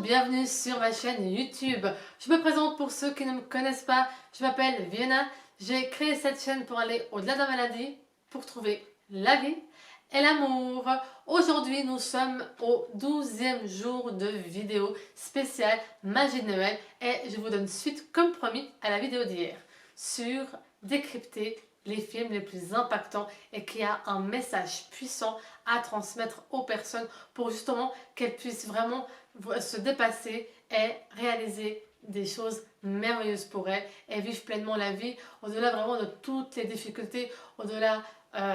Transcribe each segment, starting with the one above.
bienvenue sur ma chaîne YouTube. Je me présente pour ceux qui ne me connaissent pas, je m'appelle Vienna. J'ai créé cette chaîne pour aller au-delà de la maladie, pour trouver la vie et l'amour. Aujourd'hui, nous sommes au 12e jour de vidéo spéciale Magie de Noël et je vous donne suite, comme promis, à la vidéo d'hier sur décrypter les films les plus impactants et qui a un message puissant à transmettre aux personnes pour justement qu'elles puissent vraiment se dépasser et réaliser des choses merveilleuses pour elles et vivre pleinement la vie au-delà vraiment de toutes les difficultés, au-delà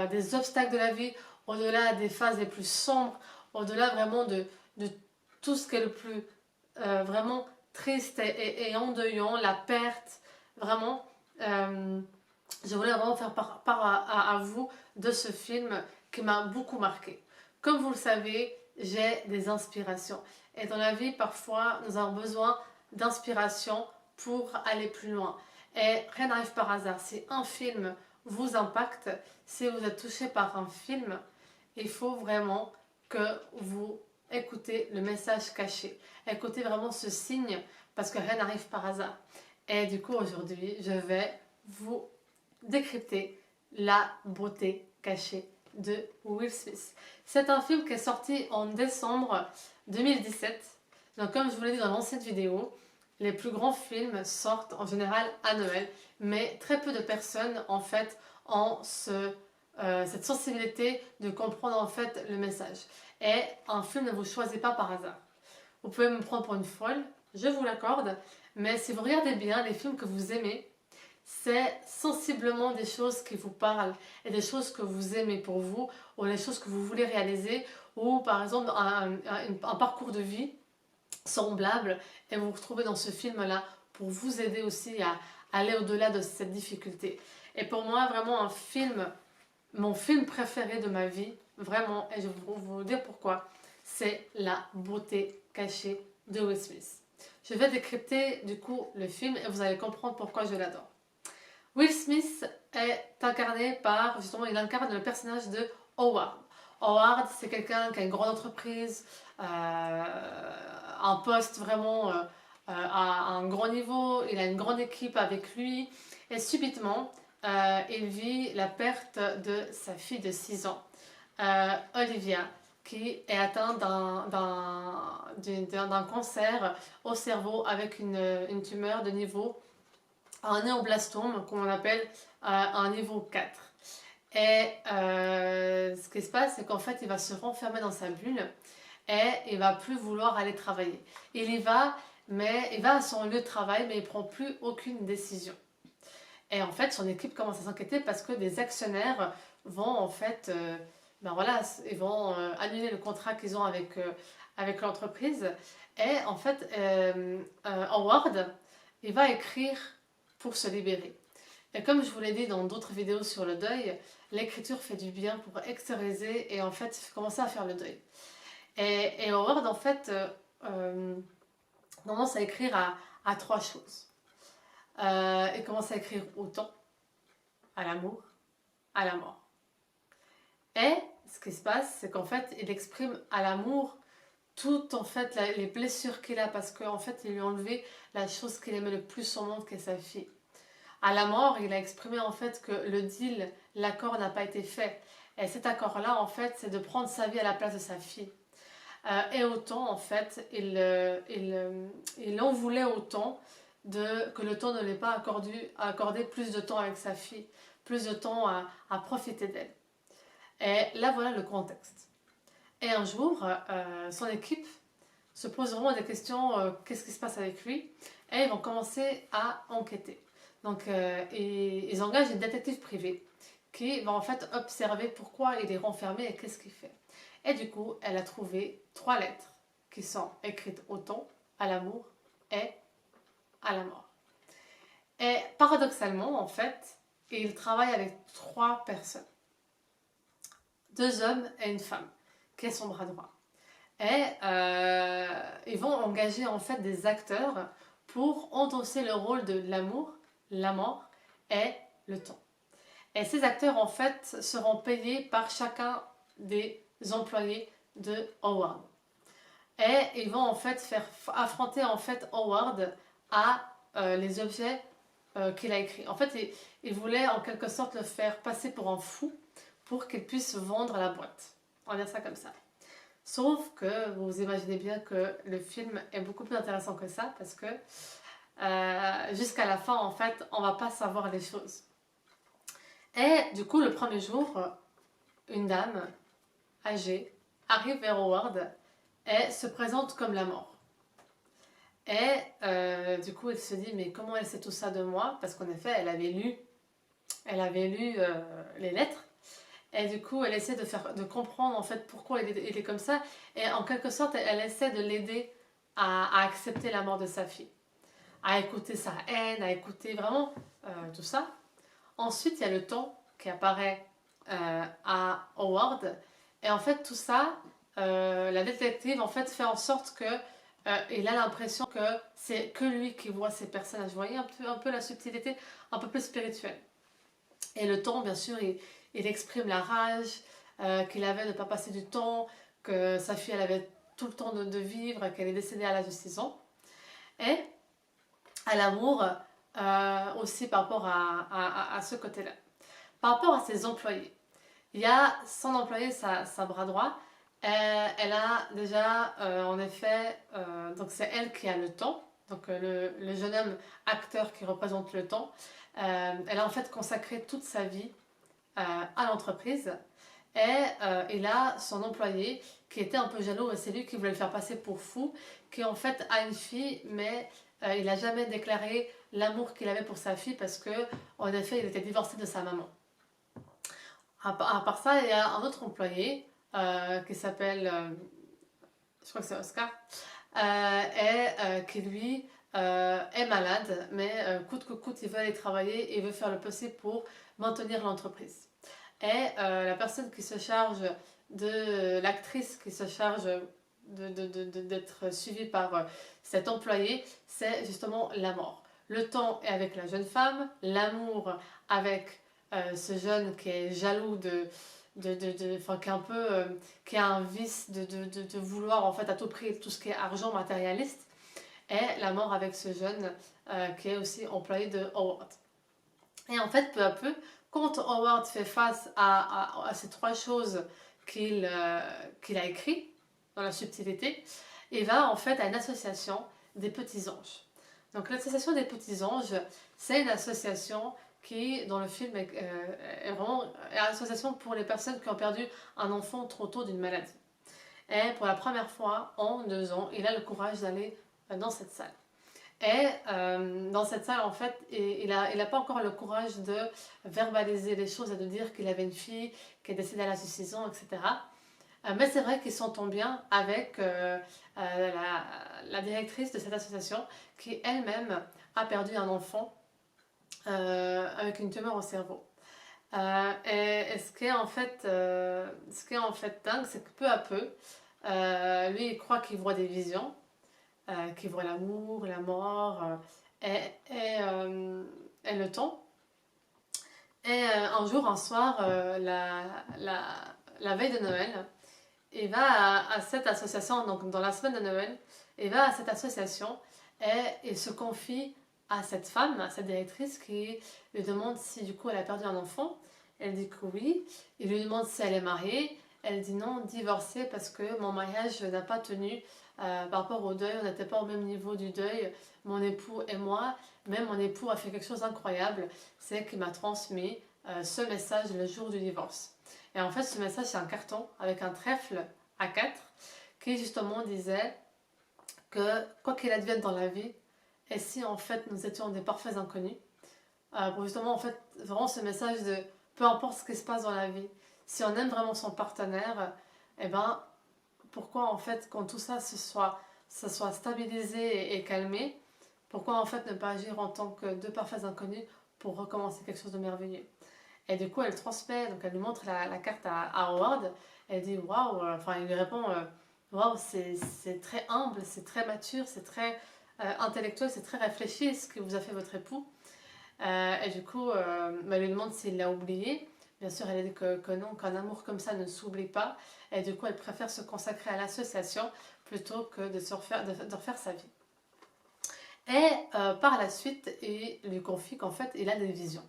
des obstacles de la vie, au-delà des phases les plus sombres, au-delà vraiment de tout ce qui est le plus vraiment triste et endeuillant, la perte, vraiment. Je voulais vraiment faire part à vous de ce film qui m'a beaucoup marqué. Comme vous le savez, j'ai des inspirations. Et dans la vie, parfois, nous avons besoin d'inspiration pour aller plus loin. Et rien n'arrive par hasard. Si un film vous impacte, si vous êtes touché par un film, il faut vraiment que vous écoutez le message caché. Écoutez vraiment ce signe parce que rien n'arrive par hasard. Et du coup, aujourd'hui, je vais vous décrypter la beauté cachée de Will Smith. C'est un film qui est sorti en décembre 2017. Donc comme je vous l'ai dit dans l'ancienne vidéo, les plus grands films sortent en général à Noël, mais très peu de personnes en fait ont cette sensibilité de comprendre en fait le message. Et un film ne vous choisit pas par hasard. Vous pouvez me prendre pour une folle, je vous l'accorde, mais si vous regardez bien les films que vous aimez, c'est sensiblement des choses qui vous parlent et des choses que vous aimez pour vous ou des choses que vous voulez réaliser ou par exemple un parcours de vie semblable et vous vous retrouvez dans ce film-là pour vous aider aussi à aller au-delà de cette difficulté. Et pour moi, vraiment un film, mon film préféré de ma vie, vraiment, et je vais vous dire pourquoi, c'est La beauté cachée de Will Smith. Je vais décrypter du coup le film et vous allez comprendre pourquoi je l'adore. Will Smith est incarné par, justement, il incarne le personnage de Howard. Howard, c'est quelqu'un qui a une grande entreprise, un poste vraiment à un grand niveau, il a une grande équipe avec lui, et subitement, il vit la perte de sa fille de 6 ans, Olivia, qui est atteinte d'un cancer au cerveau avec une tumeur de niveau un néoblastome, comme on appelle un niveau 4. Et ce qui se passe, c'est qu'en fait, il va se renfermer dans sa bulle et il va plus vouloir aller travailler. Il y va, mais il va à son lieu de travail, mais il prend plus aucune décision. Et en fait, son équipe commence à s'inquiéter parce que des actionnaires vont en fait, ben voilà, ils vont annuler le contrat qu'ils ont avec l'entreprise. Et en fait, Howard, il va écrire pour se libérer. Et comme je vous l'ai dit dans d'autres vidéos sur le deuil, l'écriture fait du bien pour extérioriser et en fait commencer à faire le deuil. Et Howard en fait commence à écrire à trois choses. Il commence à écrire au temps, à l'amour, à la mort. Et ce qui se passe, c'est qu'en fait il exprime à l'amour toutes en fait les blessures qu'il a parce qu'en fait il lui a enlevé la chose qu'il aimait le plus au monde, qui est sa fille. À la mort, il a exprimé en fait que le deal, l'accord n'a pas été fait. Et cet accord-là, en fait, c'est de prendre sa vie à la place de sa fille. Et autant, en fait, il en voulait autant que le temps ne l'ait pas accordé plus de temps avec sa fille, plus de temps à profiter d'elle. Et là, voilà le contexte. Et un jour, son équipe se pose vraiment des questions, qu'est-ce qui se passe avec lui? Et ils vont commencer à enquêter. Donc, ils engagent une détective privée qui va en fait observer pourquoi il est renfermé et qu'est-ce qu'il fait. Et du coup, elle a trouvé 3 lettres qui sont écrites au temps, à l'amour et à la mort. Et paradoxalement, en fait, il travaille avec 3 personnes. 2 hommes et une femme, qui est son bras droit. Et ils vont engager en fait des acteurs pour endosser le rôle de l'amour, la mort et le temps. Et ces acteurs en fait seront payés par chacun des employés de Howard. Et ils vont en fait faire affronter en fait Howard à les objets qu'il a écrits. En fait, il voulait en quelque sorte le faire passer pour un fou pour qu'il puisse vendre la boîte. On va dire ça comme ça. Sauf que vous imaginez bien que le film est beaucoup plus intéressant que ça parce que jusqu'à la fin, en fait, on va pas savoir les choses. Et du coup, le premier jour, une dame âgée arrive vers Howard et se présente comme la mort. Et du coup, elle se dit, mais comment elle sait tout ça de moi? Parce qu'en effet, elle avait lu les lettres. Et du coup, elle essaie de comprendre en fait pourquoi il est comme ça. Et en quelque sorte, elle essaie de l'aider à accepter la mort de sa fille. À écouter sa haine, à écouter vraiment tout ça. Ensuite, il y a le temps qui apparaît à Howard. Et en fait, tout ça, la détective en fait fait en sorte que il a l'impression que c'est que lui qui voit ces personnages. Vous voyez un peu la subtilité, un peu plus spirituelle. Et le temps, bien sûr, il exprime la rage qu'il avait de ne pas passer du temps, que sa fille, elle avait tout le temps de vivre, qu'elle est décédée à l'âge de 6 ans. Et à l'amour aussi par rapport à ce côté-là. Par rapport à ses employés, il y a son employé, sa bras droit. Elle a déjà, en effet, donc c'est elle qui a le temps. Donc le jeune homme acteur qui représente le temps. Elle a en fait consacré toute sa vie à l'entreprise. Et il a son employé qui était un peu jaloux et c'est lui qui voulait le faire passer pour fou, qui en fait a une fille, mais il n'a jamais déclaré l'amour qu'il avait pour sa fille parce que en effet il était divorcé de sa maman. À part ça, il y a un autre employé qui s'appelle, je crois que c'est Oscar, et qui lui est malade, mais coûte que coûte, il veut aller travailler et il veut faire le possible pour maintenir l'entreprise. Et la personne qui se charge de l'actrice qui se charge d'être suivie par cet employé, c'est justement la mort. Le temps est avec la jeune femme, l'amour avec ce jeune qui est jaloux enfin, qui est un peu qui a un vice de vouloir en fait à tout prix tout ce qui est argent matérialiste, et la mort avec ce jeune qui est aussi employé de Howard. Et en fait, peu à peu, quand Howard fait face à ces trois choses qu'il a écrites dans la subtilité, il va en fait à une association des petits anges. Donc l'association des petits anges, c'est une association qui, dans le film, est vraiment une association pour les personnes qui ont perdu un enfant trop tôt d'une maladie. Et pour la première fois en 2 ans, il a le courage d'aller dans cette salle. Et dans cette salle, en fait, il a pas encore le courage de verbaliser les choses et de dire qu'il avait une fille qui est décédée à l'âge de 6 ans, etc. Mais c'est vrai qu'il s'entend bien avec la directrice de cette association qui elle-même a perdu un enfant avec une tumeur au cerveau. Et ce qui est en fait dingue, c'est que peu à peu, lui il croit qu'il voit des visions, qu'il voit l'amour, la mort et le temps. Et un jour, un soir, la veille de Noël, il va à cette association, donc dans la semaine de Noël, il va à cette association et il se confie à cette femme, à cette directrice qui lui demande si du coup elle a perdu un enfant. Elle dit que oui. Il lui demande si elle est mariée. Elle dit non, divorcée parce que mon mariage n'a pas tenu par rapport au deuil. On n'était pas au même niveau du deuil, mon époux et moi. Même mon époux a fait quelque chose d'incroyable, c'est qu'il m'a transmis ce message le jour du divorce. Et en fait, ce message, c'est un carton avec un trèfle A4 qui justement disait que quoi qu'il advienne dans la vie, et si en fait nous étions des parfaits inconnus, pour justement en fait vraiment ce message de peu importe ce qui se passe dans la vie, si on aime vraiment son partenaire, eh ben pourquoi en fait quand tout ça ça soit stabilisé et calmé, pourquoi en fait ne pas agir en tant que deux parfaits inconnus pour recommencer quelque chose de merveilleux. Et du coup, elle transmet, donc elle lui montre la carte à Howard. Elle dit waouh, enfin, il lui répond waouh, c'est très humble, c'est très mature, c'est très intellectuel, c'est très réfléchi ce que vous a fait votre époux. Et du coup, elle lui demande s'il l'a oublié. Bien sûr, elle dit que non, qu'un amour comme ça ne s'oublie pas. Et du coup, elle préfère se consacrer à l'association plutôt que de refaire sa vie. Et par la suite, il lui confie qu'en fait, il a des visions.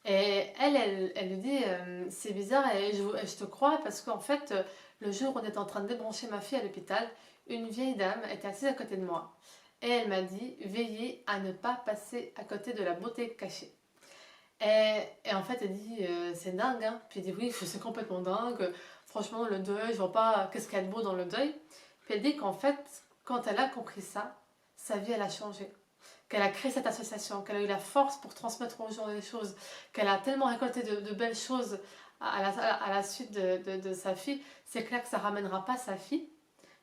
Et elle lui dit, c'est bizarre et je te crois parce qu'en fait, le jour où on était en train de débrancher ma fille à l'hôpital, une vieille dame était assise à côté de moi. Et elle m'a dit, veillez à ne pas passer à côté de la beauté cachée. Et en fait, elle dit, c'est dingue, hein. Puis elle dit, oui, c'est complètement dingue. Franchement, le deuil, je vois pas qu'est-ce qu'il y a de beau dans le deuil. Puis elle dit qu'en fait, quand elle a compris ça, sa vie, elle a changé. Qu'elle a créé cette association, qu'elle a eu la force pour transmettre aux gens des choses, qu'elle a tellement récolté de belles choses à la suite de sa fille. C'est clair que ça ne ramènera pas sa fille,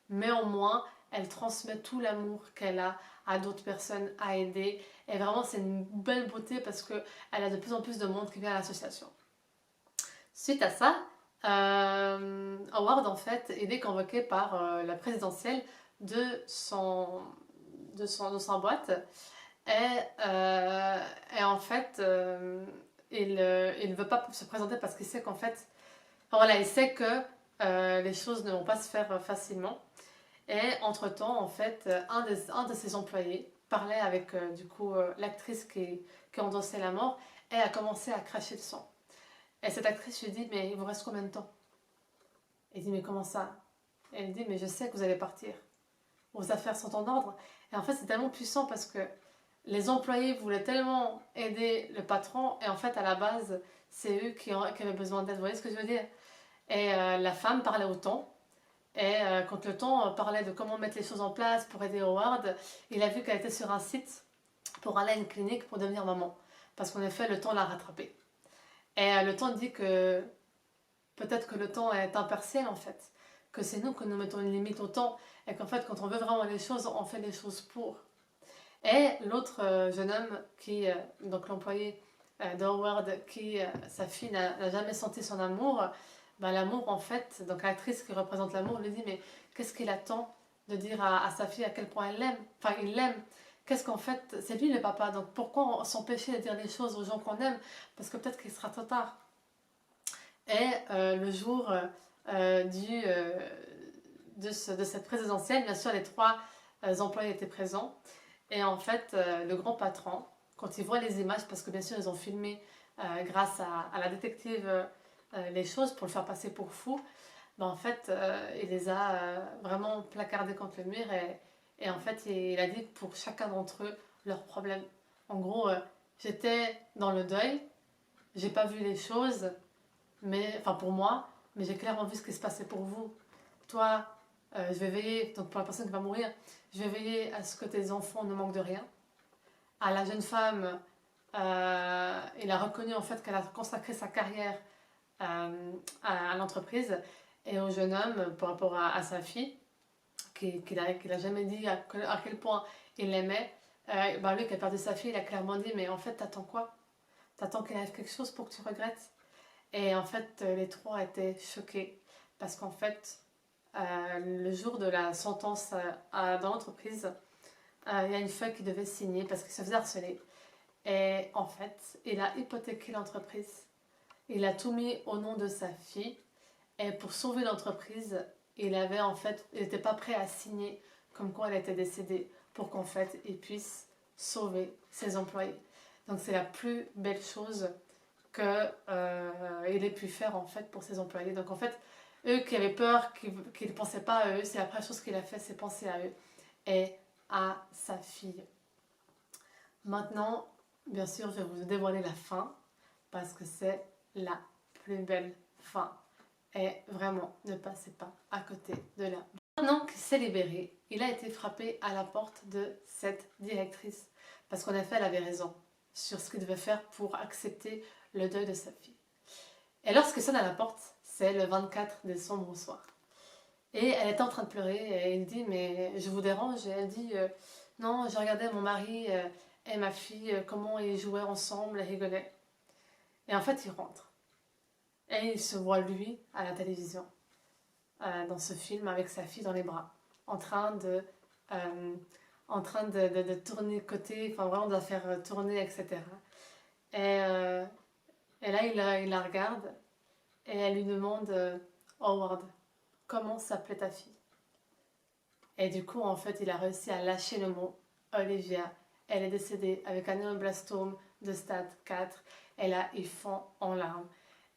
mais au moins, elle transmet tout l'amour qu'elle a à d'autres personnes à aider. Et vraiment, c'est une belle beauté parce qu'elle a de plus en plus de monde qui vient à l'association. Suite à ça, Howard, en fait, il est convoqué par la présidentielle de son boîte. Et en fait, il ne veut pas se présenter parce qu'il sait qu'en fait, enfin, voilà, il sait que les choses ne vont pas se faire facilement. Et entre-temps, en fait, un de ses employés parlait avec du coup l'actrice qui endossait la mort et a commencé à cracher le sang. Et cette actrice lui dit, mais il vous reste combien de temps? Il dit, mais comment ça? Et elle dit, mais je sais que vous allez partir. Vos affaires sont en ordre. Et en fait, c'est tellement puissant parce que les employés voulaient tellement aider le patron et en fait, à la base, c'est eux qui avaient besoin d'aide. Vous voyez ce que je veux dire? Et la femme parlait au temps. Et quand le temps parlait de comment mettre les choses en place pour aider Howard, il a vu qu'elle était sur un site pour aller à une clinique pour devenir maman. Parce qu'en effet, le temps l'a rattrapée. Et le temps dit que peut-être que le temps est impartiel en fait. Que c'est nous que nous mettons une limite au temps. Et qu'en fait, quand on veut vraiment les choses, on fait les choses pour. Et l'autre jeune homme, donc l'employé d'Howard, sa fille n'a jamais senti son amour, ben, l'amour en fait, donc l'actrice qui représente l'amour lui dit mais qu'est-ce qu'il attend de dire à sa fille à quel point elle l'aime, enfin il l'aime, qu'est-ce qu'en fait, c'est lui le papa, donc pourquoi s'empêcher de dire les choses aux gens qu'on aime, parce que peut-être qu'il sera trop tard. Et le jour de cette présidentielle, bien sûr les trois employés étaient présents. Et en fait, le grand patron, quand il voit les images, parce que bien sûr ils ont filmé grâce à la détective les choses pour le faire passer pour fou, ben en fait il les a vraiment placardés contre le mur et en fait il a dit pour chacun d'entre eux leurs problèmes. En gros, j'étais dans le deuil, j'ai pas vu les choses, mais enfin pour moi, mais j'ai clairement vu ce qui se passait pour vous. Toi, je vais veiller, donc pour la personne qui va mourir, je vais veiller à ce que tes enfants ne manquent de rien. À la jeune femme, il a reconnu en fait qu'elle a consacré sa carrière à l'entreprise. Et au jeune homme, par rapport à sa fille, qu'il a jamais dit à quel point il l'aimait, ben lui qui a perdu sa fille, il a clairement dit mais en fait t'attends quoi? T'attends qu'il arrive quelque chose pour que tu regrettes? Et en fait les trois étaient choqués parce qu'en fait le jour de la sentence dans l'entreprise, il y a une feuille qu'il devait signer parce qu'il se faisait harceler. Et en fait, il a hypothéqué l'entreprise. Il a tout mis au nom de sa fille. Et pour sauver l'entreprise, il n'était pas prêt à signer comme quoi elle était décédée pour qu'en fait, il puisse sauver ses employés. Donc c'est la plus belle chose qu'il ait pu faire en fait pour ses employés. Donc en fait, eux qui avaient peur, qui ne pensaient pas à eux, c'est la première chose qu'il a fait, c'est penser à eux et à sa fille. Maintenant, bien sûr, je vais vous dévoiler la fin parce que c'est la plus belle fin. Et vraiment, ne passez pas à côté de là. Maintenant qu'il s'est libéré, il a été frappé à la porte de cette directrice parce qu'en effet, elle avait raison sur ce qu'il devait faire pour accepter le deuil de sa fille. Et lorsqu'il sonne à la porte, c'est le 24 décembre au soir. Et elle était en train de pleurer et il dit mais je vous dérange et elle dit non, j'ai regardé mon mari et ma fille comment ils jouaient ensemble et rigolaient. Et en fait il rentre et il se voit lui à la télévision dans ce film avec sa fille dans les bras en train euh, de tourner côté, enfin vraiment de la faire tourner, etc. Et, euh, et là il la regarde et elle lui demande Howard, comment s'appelait ta fille? Et du coup, en fait, il a réussi à lâcher le mot. Olivia, elle est décédée avec un néoblastome de stade 4. Et là, il fond en larmes.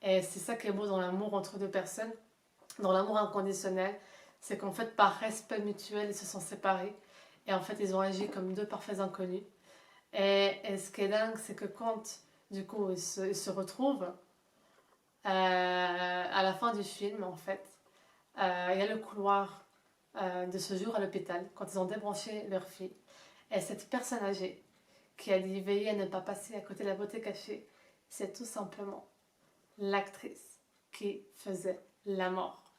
Et c'est ça qui est beau dans l'amour entre deux personnes, dans l'amour inconditionnel, c'est qu'en fait, par respect mutuel, ils se sont séparés. Et en fait, ils ont agi comme deux parfaits inconnus. Et ce qui est dingue, c'est que quand, du coup, ils se retrouvent, à la fin du film, en fait, il y a le couloir de ce jour à l'hôpital, quand ils ont débranché leur fille. Et cette personne âgée qui a dit veiller à ne pas passer à côté de la beauté cachée, c'est tout simplement l'actrice qui faisait la mort.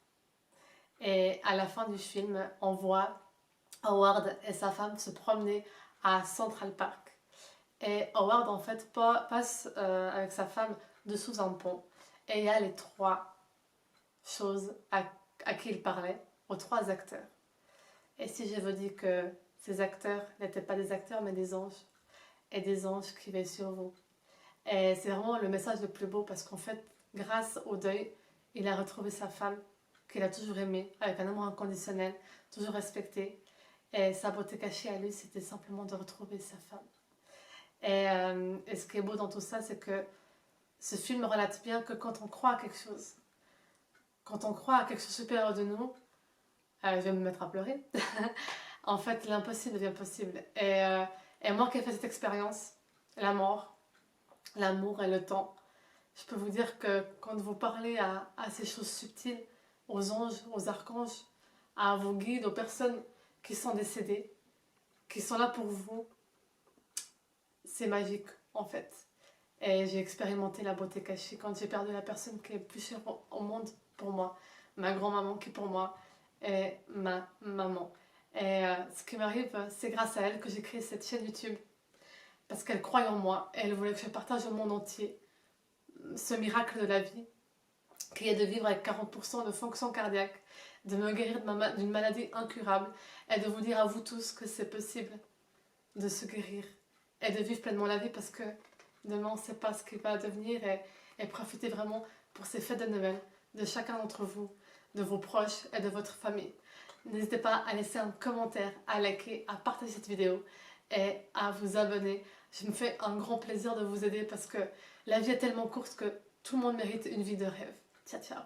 Et à la fin du film, on voit Howard et sa femme se promener à Central Park. Et Howard, en fait, passe avec sa femme dessous un pont. Et il y a les trois choses à qui il parlait, aux trois acteurs. Et si je vous dis que ces acteurs n'étaient pas des acteurs, mais des anges, et des anges qui veillent sur vous. Et c'est vraiment le message le plus beau parce qu'en fait, grâce au deuil, il a retrouvé sa femme qu'il a toujours aimée, avec un amour inconditionnel, toujours respecté. Et sa beauté cachée à lui, c'était simplement de retrouver sa femme. Et ce qui est beau dans tout ça, c'est que ce film relate bien que quand on croit à quelque chose, quand on croit à quelque chose de supérieur de nous, je vais me mettre à pleurer, en fait, l'impossible devient possible. Et moi qui ai fait cette expérience, la mort, l'amour et le temps, je peux vous dire que quand vous parlez à ces choses subtiles, aux anges, aux archanges, à vos guides, aux personnes qui sont décédées, qui sont là pour vous, c'est magique en fait. Et j'ai expérimenté la beauté cachée quand j'ai perdu la personne qui est le plus chère au monde pour moi, ma grand-maman qui pour moi est ma maman. Et ce qui m'arrive, c'est grâce à elle que j'ai créé cette chaîne YouTube. Parce qu'elle croit en moi et elle voulait que je partage au monde entier ce miracle de la vie, qui est de vivre avec 40% de fonction cardiaque, de me guérir d'une maladie incurable et de vous dire à vous tous que c'est possible de se guérir et de vivre pleinement la vie parce que demain on ne sait pas ce qui va devenir et profitez vraiment pour ces fêtes de Noël de chacun d'entre vous, de vos proches et de votre famille. N'hésitez pas à laisser un commentaire, à liker, à partager cette vidéo et à vous abonner. Je me fais un grand plaisir de vous aider parce que la vie est tellement courte que tout le monde mérite une vie de rêve. Ciao, ciao.